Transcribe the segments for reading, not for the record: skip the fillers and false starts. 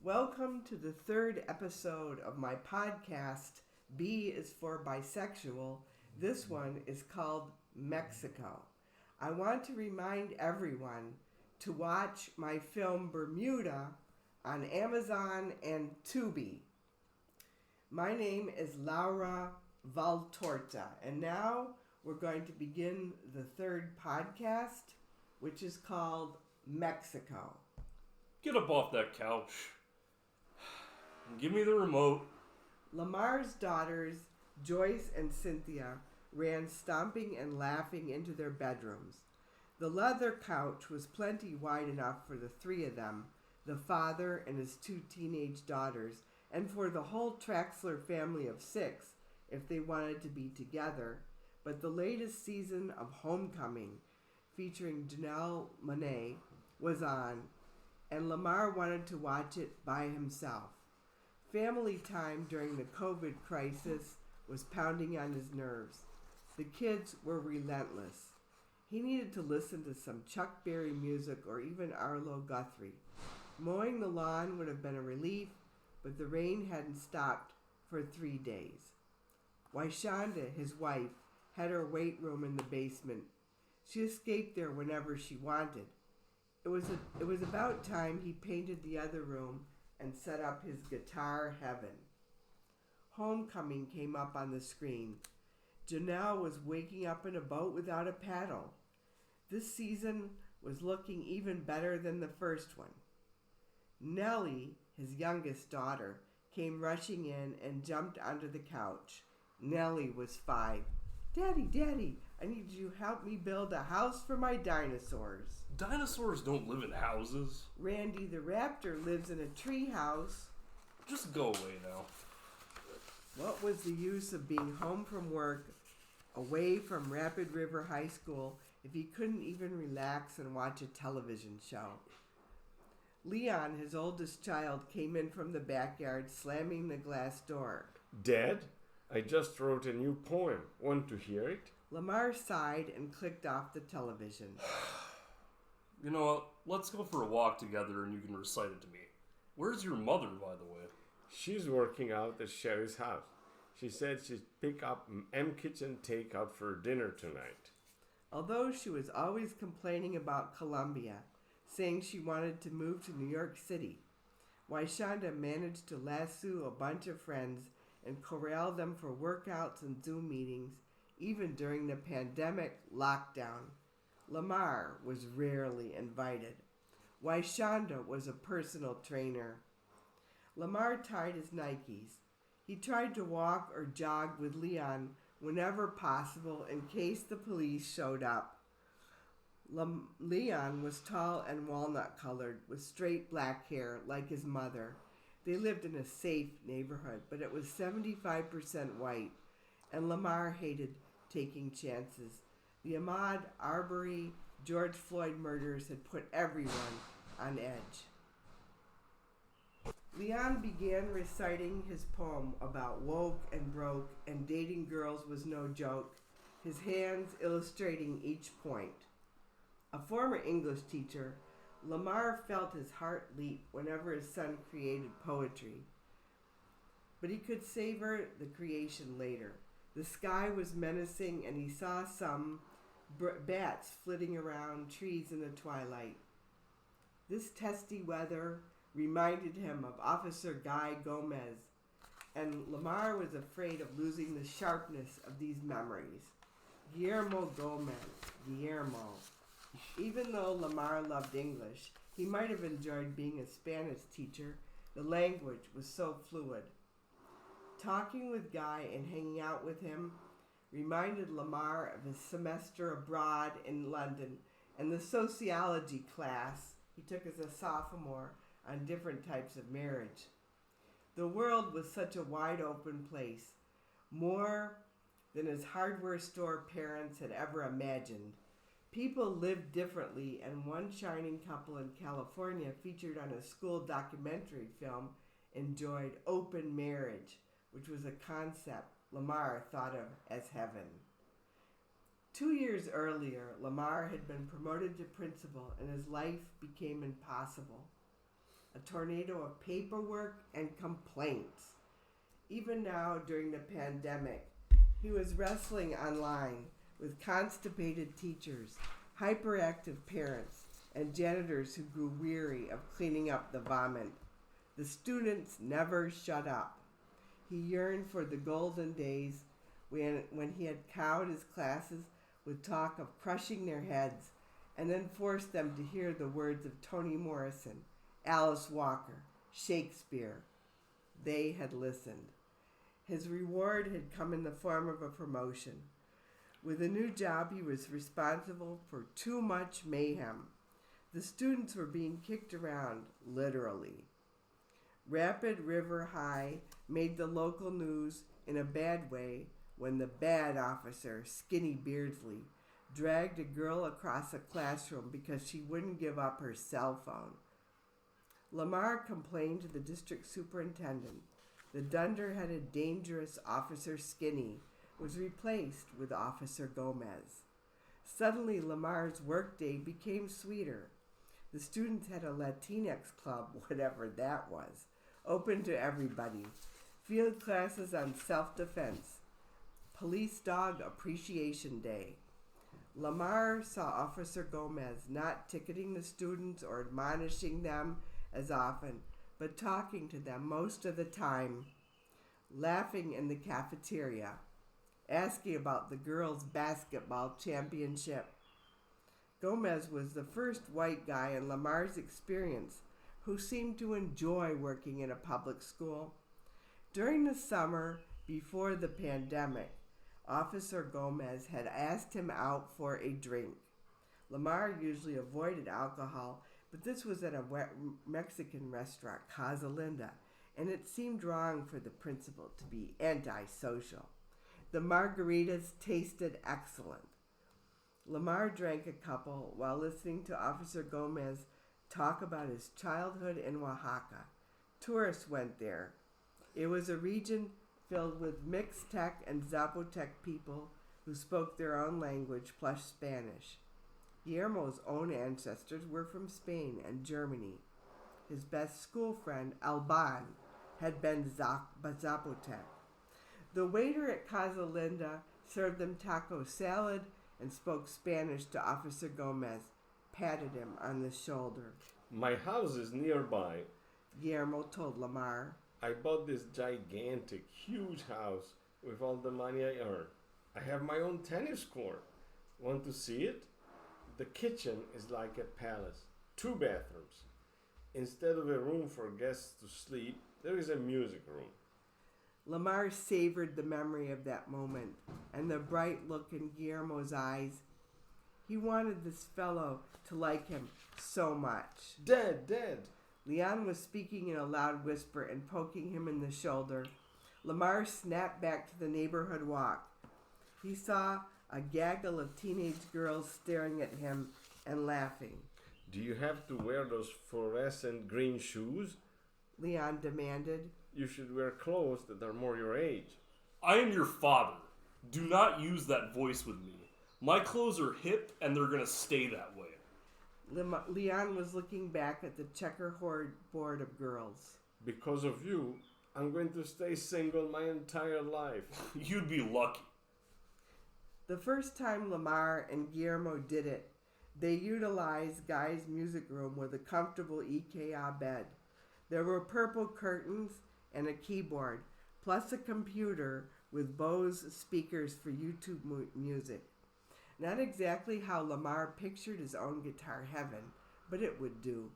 Welcome to the third episode of my podcast, B is for Bisexual. This one is called Mexico. I want to remind everyone to watch my film Bermuda on Amazon and Tubi. My name is Laura Valtorta, and now we're going to begin the third podcast, which is called Mexico. Get up off that couch. Give me the remote. Lamar's daughters, Joyce and Cynthia, ran stomping and laughing into their bedrooms. The leather couch was plenty wide enough for the three of them, the father and his two teenage daughters, and for the whole Traxler family of 6 if they wanted to be together. But the latest season of Homecoming, featuring Janelle Monáe, was on, and Lamar wanted to watch it by himself. Family time during the COVID crisis was pounding on his nerves. The kids were relentless. He needed to listen to some Chuck Berry music or even Arlo Guthrie. Mowing the lawn would have been a relief, but the rain hadn't stopped for 3 days. Shonda, his wife, had her weight room in the basement. She escaped there whenever she wanted. It was about time he painted the other room and set up his guitar heaven. Homecoming came up on the screen. Janelle was waking up in a boat without a paddle. This season was looking even better than the first one. Nellie, his youngest daughter, came rushing in and jumped onto the couch. Nellie was 5. Daddy, I need you to help me build a house for my dinosaurs. Dinosaurs don't live in houses. Randy the raptor lives in a tree house. Just go away now. What was the use of being home from work, away from Rapid River High School, if he couldn't even relax and watch a television show? Leon, his oldest child, came in from the backyard, slamming the glass door. Dad, I just wrote a new poem. Want to hear it? Lamar sighed and clicked off the television. You know what? Let's go for a walk together and you can recite it to me. Where's your mother, by the way? She's working out at Sherry's house. She said she'd pick up M Kitchen takeout for dinner tonight. Although she was always complaining about Columbia, saying she wanted to move to New York City, Shonda managed to lasso a bunch of friends and corral them for workouts and Zoom meetings, even during the pandemic lockdown. Lamar was rarely invited. Shonda was a personal trainer. Lamar tied his Nikes. He tried to walk or jog with Leon whenever possible in case the police showed up. Leon was tall and walnut-colored with straight black hair like his mother. They lived in a safe neighborhood, but it was 75% white, and Lamar hated taking chances. The Ahmaud Arbery, George Floyd murders had put everyone on edge. Leon began reciting his poem about woke and broke, and dating girls was no joke, his hands illustrating each point. A former English teacher, Lamar felt his heart leap whenever his son created poetry. But he could savor the creation later. The sky was menacing, and he saw some bats flitting around trees in the twilight. This testy weather reminded him of Officer Guy Gomez, and Lamar was afraid of losing the sharpness of these memories. Guillermo Gomez. Even though Lamar loved English, he might have enjoyed being a Spanish teacher. The language was so fluid. Talking with Guy and hanging out with him reminded Lamar of his semester abroad in London and the sociology class he took as a sophomore on different types of marriage. The world was such a wide open place, more than his hardware store parents had ever imagined. People lived differently, and one shining couple in California featured on a school documentary film enjoyed open marriage, which was a concept Lamar thought of as heaven. 2 years earlier, Lamar had been promoted to principal and his life became impossible. a tornado of paperwork and complaints. Even now, during the pandemic, he was wrestling online with constipated teachers, hyperactive parents, and janitors who grew weary of cleaning up the vomit. The students never shut up. He yearned for the golden days when he had cowed his classes with talk of crushing their heads and then forced them to hear the words of Toni Morrison, Alice Walker, Shakespeare. They had listened. His reward had come in the form of a promotion. With a new job, he was responsible for too much mayhem. The students were being kicked around, literally. Rapid River High made the local news in a bad way when the bad officer, Skinny Beardsley, dragged a girl across a classroom because she wouldn't give up her cell phone. Lamar complained to the district superintendent. The dunder-headed, dangerous Officer Skinny was replaced with Officer Gomez. Suddenly, Lamar's workday became sweeter. The students had a Latinx club, whatever that was, open to everybody. Field classes on self-defense. Police Dog Appreciation Day. Lamar saw Officer Gomez not ticketing the students or admonishing them as often, but talking to them most of the time, laughing in the cafeteria, asking about the girls' basketball championship. Gomez was the first white guy in Lamar's experience who seemed to enjoy working in a public school. During the summer before the pandemic, Officer Gomez had asked him out for a drink. Lamar usually avoided alcohol, but this was at a Mexican restaurant, Casa Linda, and it seemed wrong for the principal to be antisocial. The margaritas tasted excellent. Lamar drank a couple while listening to Officer Gomez talk about his childhood in Oaxaca. Tourists went there. It was a region filled with Mixtec and Zapotec people who spoke their own language plus Spanish. Guillermo's own ancestors were from Spain and Germany. His best school friend, Alban, had been Zapotec. The waiter at Casa Linda served them taco salad and spoke Spanish to Officer Gomez, patted him on the shoulder. My house is nearby. Guillermo told Lamar. I bought this gigantic, huge house with all the money I earned. I have my own tennis court. Want to see it? The kitchen is like a palace. 2 bathrooms. Instead of a room for guests to sleep, there is a music room. Lamar savored the memory of that moment and the bright look in Guillermo's eyes. He wanted this fellow to like him so much. Dad! Leon was speaking in a loud whisper and poking him in the shoulder. Lamar snapped back to the neighborhood walk. He saw a gaggle of teenage girls staring at him and laughing. Do you have to wear those fluorescent green shoes? Leon demanded. You should wear clothes that are more your age. I am your father. Do not use that voice with me. My clothes are hip and they're going to stay that way. Leon was looking back at the checkerboard board of girls. Because of you, I'm going to stay single my entire life. You'd be lucky. The first time Lamar and Guillermo did it, they utilized Guy's music room with a comfortable IKEA bed. There were purple curtains and a keyboard, plus a computer with Bose speakers for YouTube music. Not exactly how Lamar pictured his own guitar heaven, but it would do.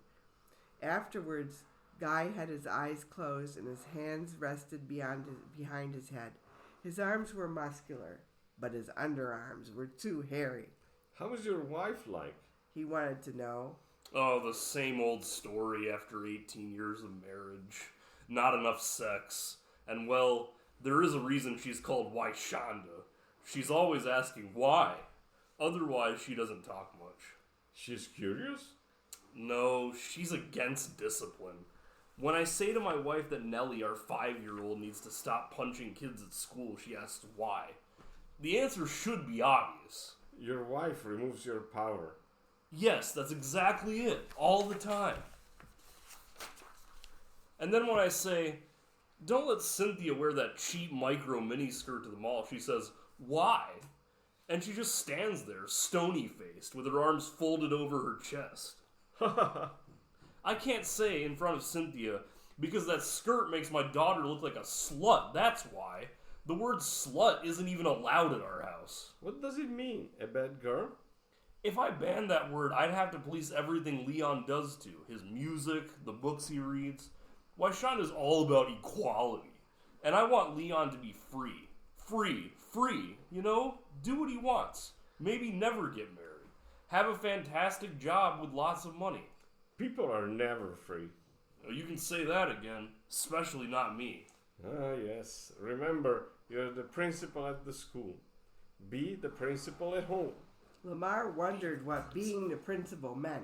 Afterwards, Guy had his eyes closed and his hands rested behind his head. His arms were muscular, but his underarms were too hairy. How is your wife like? He wanted to know. Oh, the same old story after 18 years of marriage. Not enough sex. And well, there is a reason she's called Wyshonda. She's always asking why. Otherwise, she doesn't talk much. She's curious? No, she's against discipline. When I say to my wife that Nellie, our 5-year-old, needs to stop punching kids at school, she asks why. The answer should be obvious. Your wife removes your power. Yes, that's exactly it. All the time. And then when I say, don't let Cynthia wear that cheap micro miniskirt to the mall, she says, why? And she just stands there, stony-faced, with her arms folded over her chest. I can't say in front of Cynthia, because that skirt makes my daughter look like a slut, that's why. The word slut isn't even allowed at our house. What does it mean? A bad girl? If I banned that word, I'd have to police everything Leon does to. His music, the books he reads. Shonda's all about equality. And I want Leon to be free. Free, you know? Do what he wants. Maybe never get married. Have a fantastic job with lots of money. People are never free. You can say that again, especially not me. Ah, yes. Remember, you're the principal at the school. Be the principal at home. Lamar wondered what being the principal meant.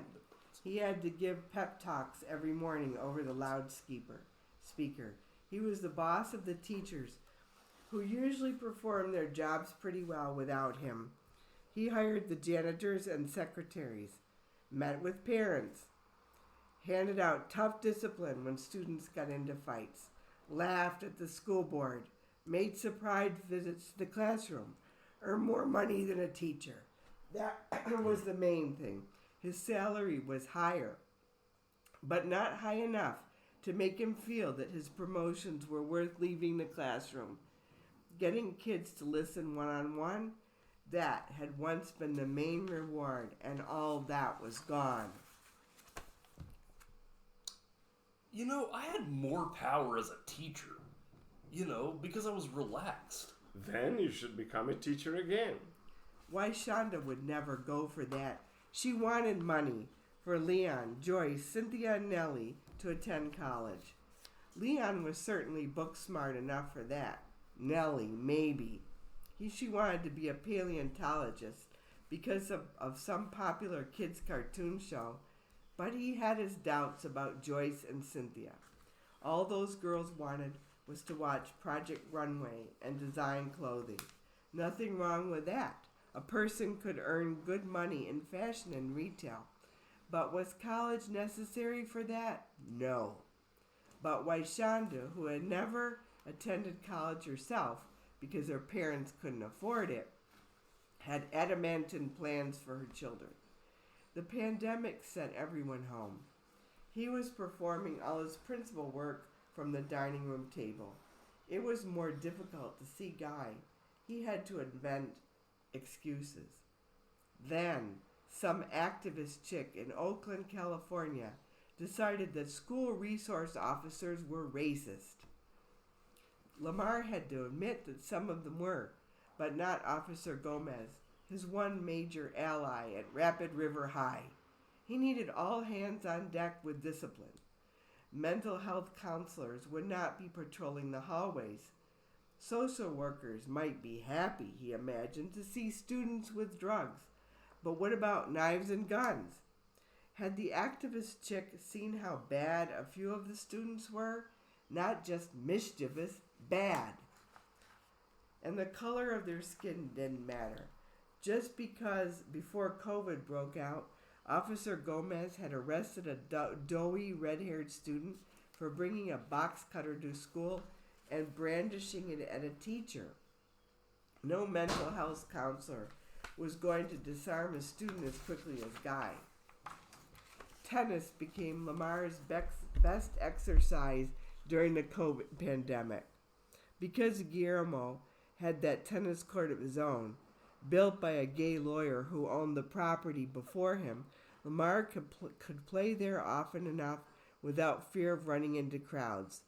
He had to give pep talks every morning over the loudspeaker. He was the boss of the teachers, who usually performed their jobs pretty well without him. He hired the janitors and secretaries, met with parents, handed out tough discipline when students got into fights, laughed at the school board, made surprise visits to the classroom, earned more money than a teacher. That was the main thing. His salary was higher, but not high enough to make him feel that his promotions were worth leaving the classroom. Getting kids to listen one-on-one, that had once been the main reward, and all that was gone. You know, I had more power as a teacher. You know, because I was relaxed. Then you should become a teacher again. Why, Shonda would never go for that. She wanted money for Leon, Joyce, Cynthia, and Nellie to attend college. Leon was certainly book smart enough for that. Nellie, maybe. She wanted to be a paleontologist because of some popular kids' cartoon show, but he had his doubts about Joyce and Cynthia. All those girls wanted was to watch Project Runway and design clothing. Nothing wrong with that. A person could earn good money in fashion and retail. But was college necessary for that? No. But Shonda, who had never attended college herself because her parents couldn't afford it, had adamant plans for her children. The pandemic sent everyone home. He was performing all his principal work from the dining room table. It was more difficult to see Guy. He had to invent excuses. Then, some activist chick in Oakland, California, decided that school resource officers were racist. Lamar had to admit that some of them were, but not Officer Gomez, his one major ally at Rapid River High. He needed all hands on deck with discipline. Mental health counselors would not be patrolling the hallways. Social workers might be happy, he imagined, to see students with drugs. But what about knives and guns? Had the activist chick seen how bad a few of the students were? Not just mischievous, bad. And the color of their skin didn't matter. Just because before COVID broke out, Officer Gomez had arrested a doughy red-haired student for bringing a box cutter to school and brandishing it at a teacher. No mental health counselor was going to disarm a student as quickly as Guy. Tennis became Lamar's best exercise during the COVID pandemic. Because Guillermo had that tennis court of his own, built by a gay lawyer who owned the property before him, Lamar could play there often enough without fear of running into crowds.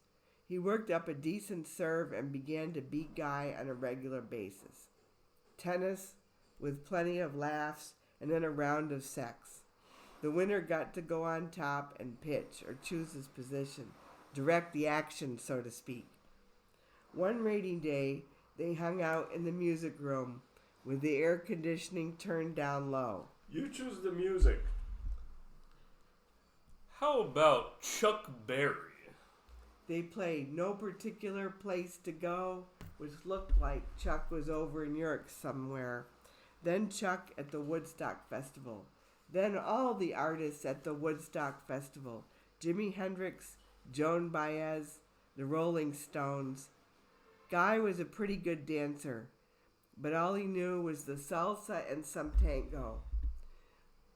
He worked up a decent serve and began to beat Guy on a regular basis. Tennis, with plenty of laughs and then a round of sex. The winner got to go on top and pitch or choose his position, direct the action, so to speak. One rainy day, they hung out in the music room with the air conditioning turned down low. You choose the music. How about Chuck Berry? They played No Particular Place to Go, which looked like Chuck was over in Europe somewhere. Then Chuck at the Woodstock Festival. Then all the artists at the Woodstock Festival. Jimi Hendrix, Joan Baez, the Rolling Stones. Guy was a pretty good dancer, but all he knew was the salsa and some tango.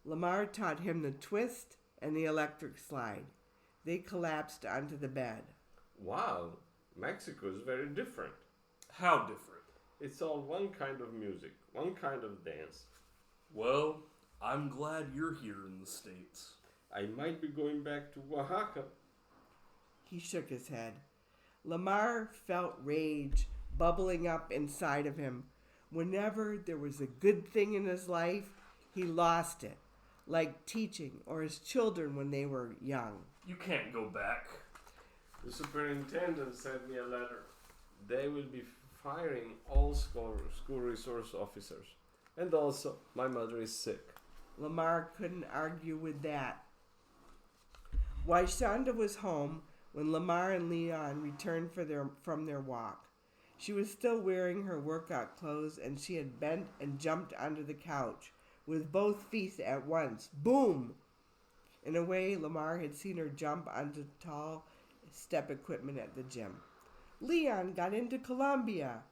Lamar taught him the twist and the electric slide. They collapsed onto the bed. Wow, Mexico is very different. How different? It's all one kind of music, one kind of dance. Well, I'm glad you're here in the States. I might be going back to Oaxaca. He shook his head. Lamar felt rage bubbling up inside of him. Whenever there was a good thing in his life, he lost it, like teaching or his children when they were young. You can't go back. The superintendent sent me a letter. They will be firing all school resource officers. And also, my mother is sick. Lamar couldn't argue with that. Waishanda was home when Lamar and Leon returned from their walk. She was still wearing her workout clothes, and she had bent and jumped onto the couch with both feet at once. Boom! In a way, Lamar had seen her jump onto tall step equipment at the gym. Leon got into Columbia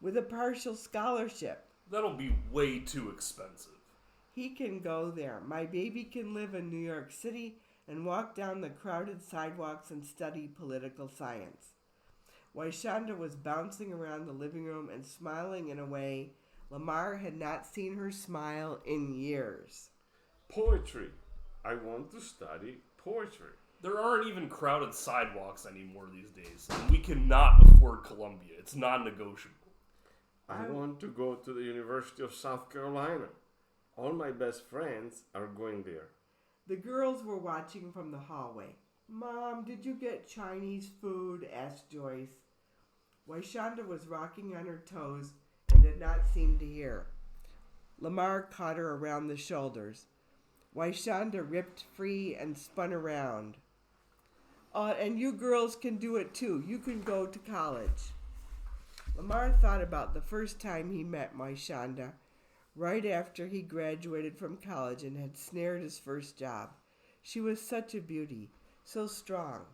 with a partial scholarship. That'll be way too expensive. He can go there. My baby can live in New York City and walk down the crowded sidewalks and study political science. Waishanda was bouncing around the living room and smiling in a way Lamar had not seen her smile in years. Poetry. I want to study poetry. There aren't even crowded sidewalks anymore these days, and we cannot afford Columbia. It's non-negotiable. I want to go to the University of South Carolina. All my best friends are going there. The girls were watching from the hallway. Mom, did you get Chinese food? Asked Joyce. Waishanda was rocking on her toes and did not seem to hear. Lamar caught her around the shoulders. Waishanda ripped free and spun around. And you girls can do it too. You can go to college. Lamar thought about the first time he met Waishanda, right after he graduated from college and had snared his first job. She was such a beauty, so strong,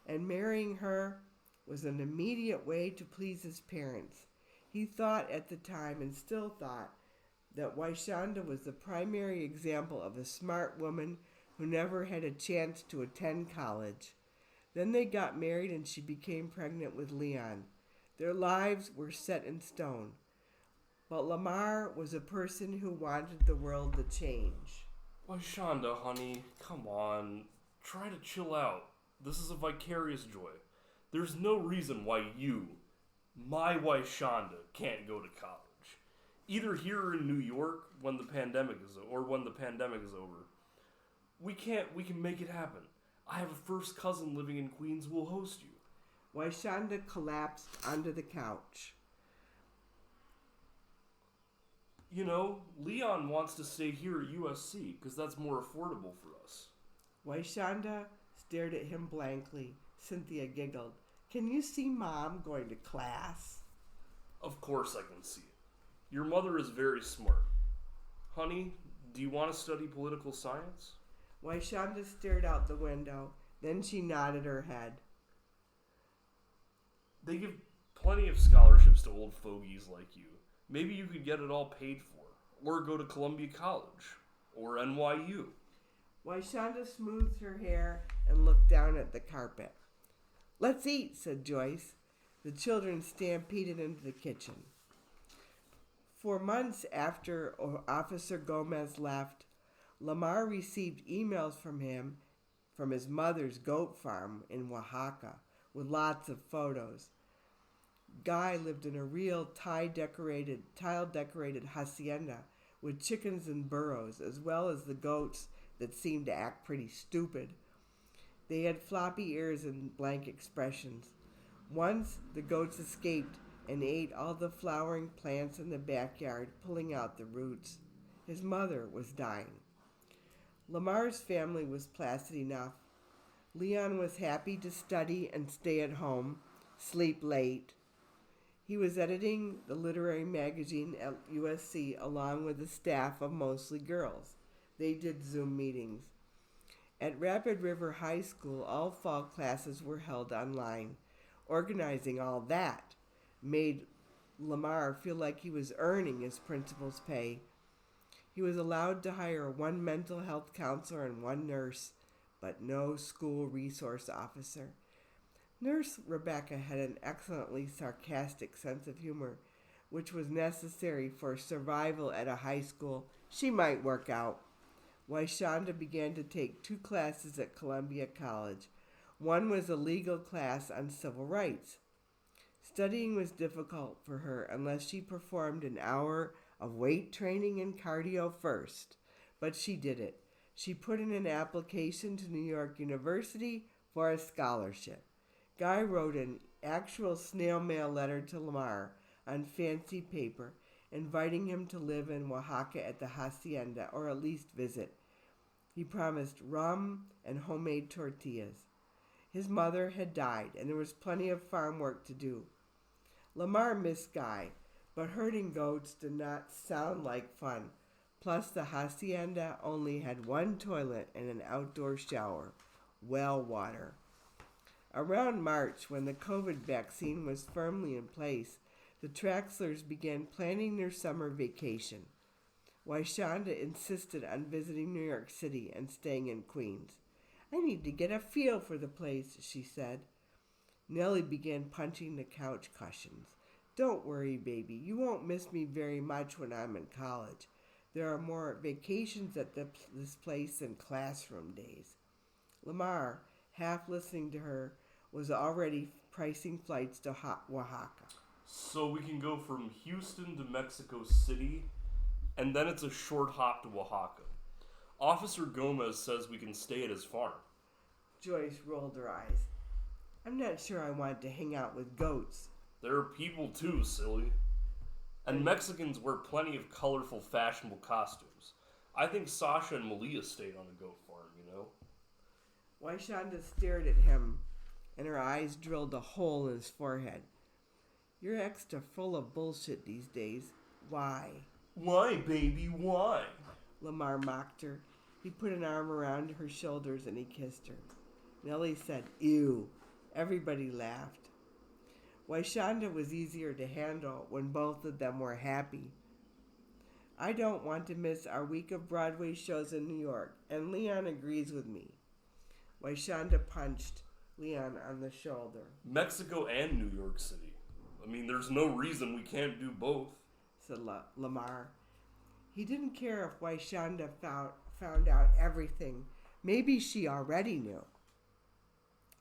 and marrying her was an immediate way to please his parents. He thought at the time, and still thought, that Waishanda was the primary example of a smart woman who never had a chance to attend college. Then they got married and she became pregnant with Leon. Their lives were set in stone. But Lamar was a person who wanted the world to change. Waishanda, honey, come on. Try to chill out. This is a vicarious joy. There's no reason why you, my Waishanda, can't go to college. Either here or in New York when the pandemic is over. We can make it happen. I have a first cousin living in Queens who will host you. Waishanda collapsed onto the couch. You know, Leon wants to stay here at USC because that's more affordable for us. Waishanda stared at him blankly. Cynthia giggled. Can you see Mom going to class? Of course I can see it. Your mother is very smart. Honey, do you want to study political science? Waishanda stared out the window. Then she nodded her head. They give plenty of scholarships to old fogies like you. Maybe you could get it all paid for, or go to Columbia College, or NYU. Waishanda smoothed her hair and looked down at the carpet. Let's eat, said Joyce. The children stampeded into the kitchen. For months after Officer Gomez left, Lamar received emails from him from his mother's goat farm in Oaxaca with lots of photos. Guy lived in a real tile-decorated hacienda with chickens and burros, as well as the goats that seemed to act pretty stupid. They had floppy ears and blank expressions. Once, the goats escaped and ate all the flowering plants in the backyard, pulling out the roots. His mother was dying. Lamar's family was placid enough. Leon was happy to study and stay at home, sleep late. He was editing the literary magazine at USC along with a staff of mostly girls. They did Zoom meetings. At Rapid River High School, all fall classes were held online. Organizing all that made Lamar feel like he was earning his principal's pay. He was allowed to hire one mental health counselor and one nurse, but no school resource officer. Nurse Rebecca had an excellently sarcastic sense of humor, which was necessary for survival at a high school she might work out. Shonda began to take 2 classes at Columbia College. One was a legal class on civil rights. Studying was difficult for her unless she performed an hour of weight training and cardio first, but she did it. She put in an application to New York University for a scholarship. Guy wrote an actual snail mail letter to Lamar on fancy paper, inviting him to live in Oaxaca at the hacienda, or at least visit. He promised rum and homemade tortillas. His mother had died, and there was plenty of farm work to do. Lamar missed Guy, but herding goats did not sound like fun. Plus, the hacienda only had one toilet and an outdoor shower, well water. Around March, when the COVID vaccine was firmly in place, the Traxlers began planning their summer vacation. Shonda insisted on visiting New York City and staying in Queens. I need to get a feel for the place, she said. Nellie began punching the couch cushions. Don't worry, baby. You won't miss me very much when I'm in college. There are more vacations at this place than classroom days. Lamar, half listening to her, was already pricing flights to Oaxaca. So we can go from Houston to Mexico City, and then it's a short hop to Oaxaca. Officer Gomez says we can stay at his farm. Joyce rolled her eyes. I'm not sure I want to hang out with goats. There are people too, silly. And Mexicans wear plenty of colorful, fashionable costumes. I think Sasha and Malia stayed on a goat farm, you know? Shonda stared at him, and her eyes drilled a hole in his forehead. You're extra full of bullshit these days. Why? Why, baby, why? Lamar mocked her. He put an arm around her shoulders and he kissed her. Nellie said, ew. Everybody laughed. Shonda was easier to handle when both of them were happy. I don't want to miss our week of Broadway shows in New York, and Leon agrees with me. Shonda punched Leon on the shoulder. Mexico and New York City. I mean, there's no reason we can't do both, said Lamar. He didn't care if Shonda found out everything. Maybe she already knew.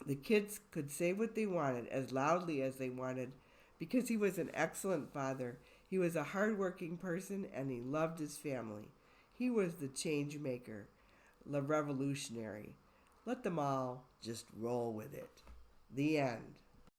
The kids could say what they wanted as loudly as they wanted because he was an excellent father. He was a hard-working person and he loved his family. He was the change maker, the revolutionary. Let them all just roll with it. The end.